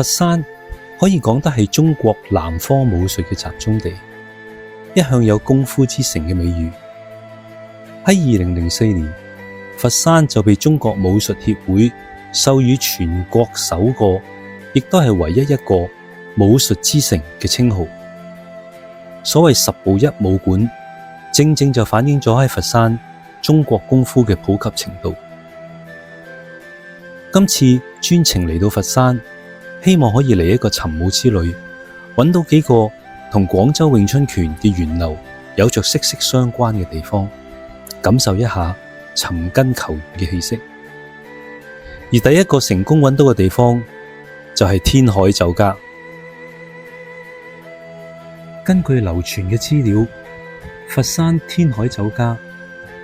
佛山可以講得係中國南方武術嘅集中地，一向有功夫之城嘅美譽。喺2004年，佛山就被中國武術協會授予全國首個，亦都係唯一一個武術之城嘅稱號。所謂10步一武館，正正就反映咗喺佛山中國功夫嘅普及程度。今次專程嚟到佛山，希望可以嚟一個尋武之旅，揾到幾個同廣州詠春拳嘅源流有着息息相關嘅地方，感受一下尋根求源嘅氣息。而第一個成功揾到嘅地方就係天海酒家。根據流傳嘅資料，佛山天海酒家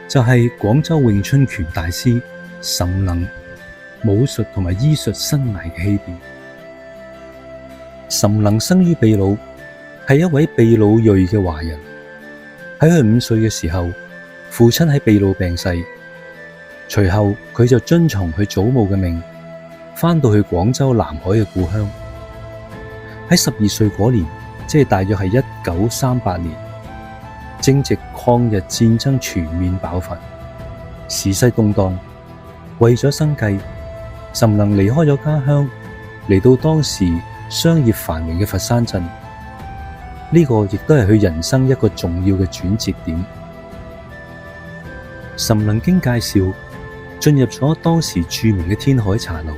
就係廣州詠春拳大師岑能武術同埋醫術生涯嘅起點。岑能生於秘魯，係一位秘魯裔嘅華人。喺佢5歲嘅時候，父親喺秘魯病逝，隨後佢就遵從佢祖母嘅命，返到去廣州南海嘅故鄉。喺12歲嗰年，即係大約係1938年，正值抗日戰爭全面爆發，時勢動盪。為咗生計，岑能離開咗家鄉，嚟到當時商業繁榮嘅佛山鎮。呢個亦都係佢人生一個重要嘅轉折點。岑能經介紹進入咗當時著名嘅天海茶樓，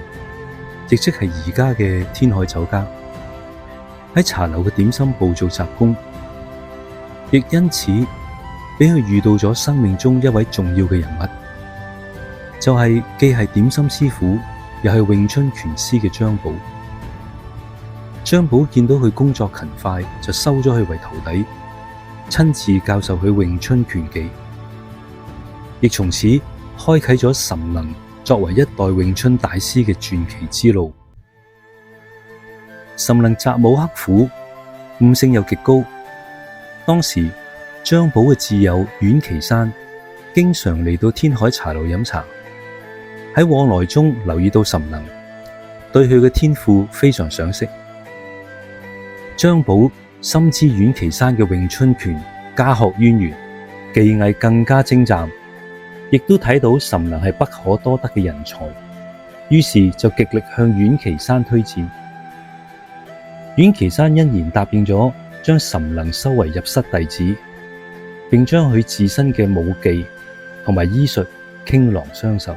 亦即係而家嘅天海酒家。喺茶樓嘅點心部做雜工，亦因此俾佢遇到咗生命中一位重要嘅人物，就係既係點心師傅又係詠春拳師嘅張寶。張寶見到佢工作勤快，就收咗佢為徒弟，親自教授佢詠春拳技，亦從此開啟咗岑能作為一代詠春大師嘅傳奇之路。岑能習武刻苦，悟性又極高。當時張寶嘅摯友阮岐山經常嚟到天海茶樓飲茶，喺往來中留意到岑能，對佢嘅天賦非常賞識。張寶深知阮岐山嘅詠春拳家學淵源，技藝更加精湛，亦都睇到岑能係不可多得嘅人才，於是就極力向阮岐山推薦。阮岐山欣然答應咗，將岑能收為入室弟子，並將佢自身嘅武技同埋醫術傾囊相授。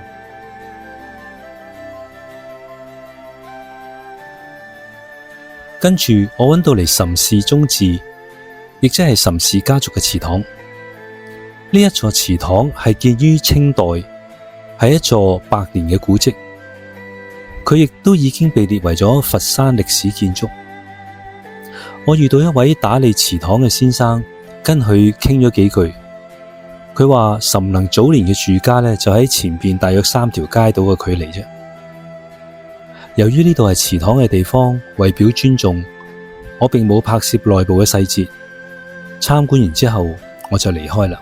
跟住我揾到嚟岑氏宗祠，亦即係岑氏家族嘅祠堂。呢一座祠堂係建於清代，係一座100年嘅古蹟。佢亦都已經被列為咗佛山歷史建築。我遇到一位打理祠堂嘅先生，跟佢傾咗幾句。佢話岑能早年嘅住家呢，就喺前邊大約3條街道嘅距離啫。由於呢度係祠堂嘅地方，為表尊重，我並冇拍攝內部嘅細節。參觀完之後，我就離開啦。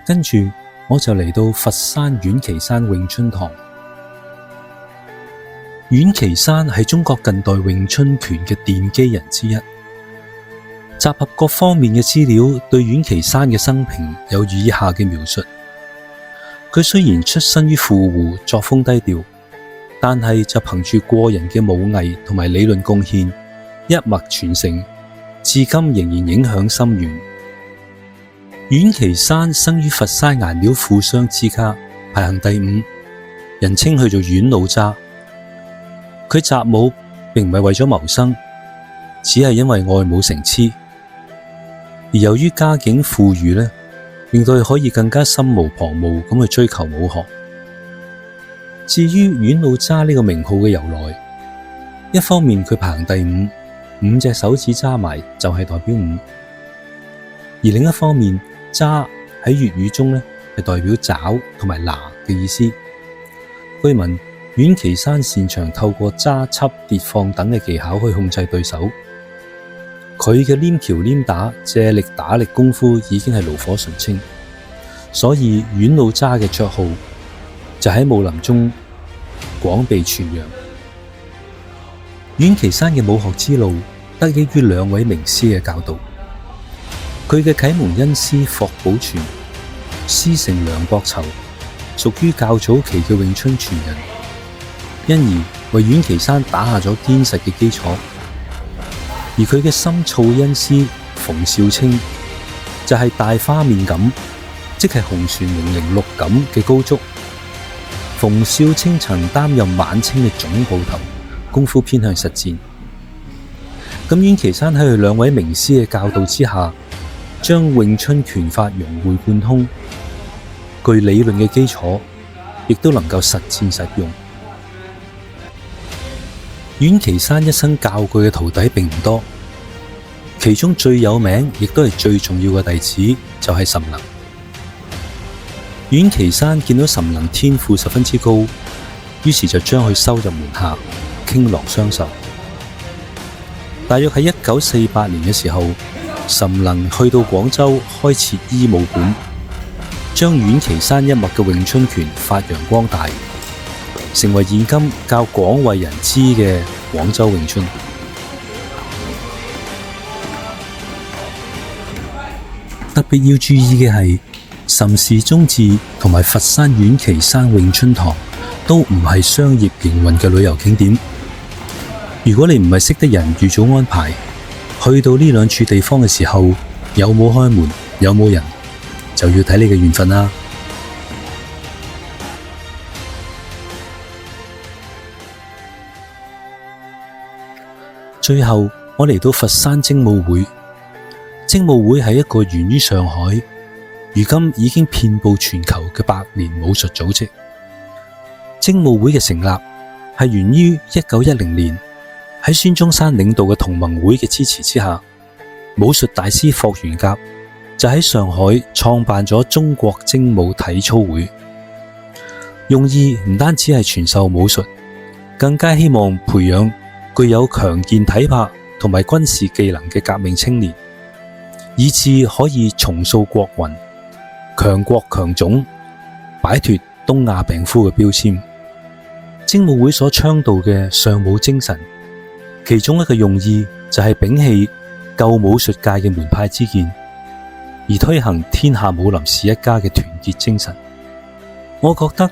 跟住我就嚟到佛山丸岐山詠春堂。丸岐山係中國近代詠春拳嘅奠基人之一。集合各方面嘅資料，對丸岐山嘅生平有以下嘅描述。佢雖然出身於富戶，作風低調，但係就憑住過人嘅武藝同埋理論貢獻，一脈傳承，至今仍然影響深遠。丸岐山生於佛山顏料富商之家，排行第5，人稱佢做丸老渣。佢習武並唔係為咗謀生，只係因為愛武成痴。而由於家境富裕呢，令到佢可以更加心無旁騖咁去追求武學。至於丸老渣呢個名號嘅由來，一方面佢排行第5，5隻手指揸埋就係代表5；而另一方面，渣喺粵語中呢係代表爪同埋拿嘅意思。據聞丸岐山擅長透過揸、緝、跌、放等嘅技巧去控制對手。佢嘅黏橋黏打、借力打力功夫已經係爐火純青，所以丸老渣嘅綽號就喺武林中廣被傳揚。丸岐山嘅武學之路得益於2位名師嘅教導。佢嘅啟蒙恩師霍寶全、師承梁國囚，屬於較早期嘅詠春傳人，因而為丸岐山打下咗堅實嘅基礎。而佢嘅深造恩師馮少卿就係大花面錦，即係紅旋006錦嘅高足。馮少卿曾擔任晚清嘅總捕頭，功夫偏向實戰。咁丸岐山喺佢2位名師嘅教導之下，將詠春拳法融會貫通，具理論嘅基礎，亦都能夠實戰實用。丸岐山一生教佢嘅徒弟並唔多，其中最有名亦都係最重要嘅弟子就係岑能。丸岐山見到岑能天賦十分之高，於是就將佢收入門下，傾囊相授。大約喺1948年嘅時候，岑能去到廣州開設醫武館，將丸岐山一脈嘅詠春拳發揚光大，成為現今較廣為人知嘅廣州詠春。特別要注意嘅係，岑氏宗祠同埋佛山丸岐山詠春堂都唔係商業營運嘅旅遊景點。如果你唔係識得人預早安排，去到呢2處地方嘅時候，有冇開門，有冇人，就要睇你嘅緣分啦。最後，我嚟到佛山精武會。精武會係一個源於上海，如今已經遍佈全球嘅百年武術組織。精武會嘅成立係源於1910年，喺孫中山領導嘅同盟會嘅支持之下，武術大師霍元甲就喺上海創辦咗中國精武體操會，用意唔單止係傳授武術，更加希望培養具有強健體魄同埋軍事技能嘅革命青年，以致可以重塑國魂、強國強種，擺脫東亞病夫嘅標籤。精武會所倡導嘅尚武精神，其中一個用意就係摒棄舊武術界嘅門派之見，而推行天下武林是一家嘅團結精神。我覺得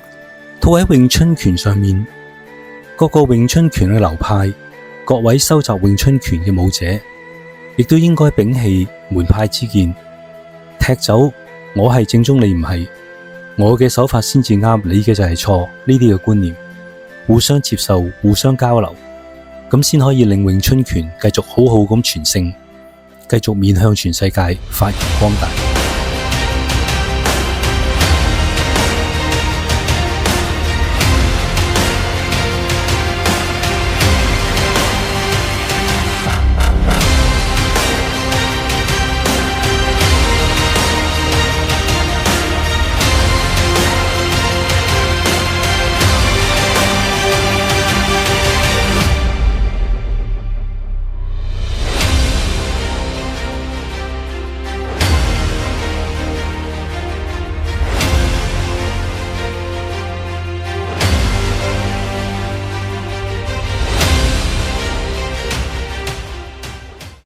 套喺詠春拳上面，各個詠春拳嘅流派，各位收集詠春拳嘅武者，亦都應該摒棄門派之見，踢走我係正宗你唔係，我嘅手法先至啱，你嘅就係錯呢啲嘅觀念，互相接受，互相交流，咁先可以令詠春拳繼續好好咁傳承，繼續面向全世界發揚光大。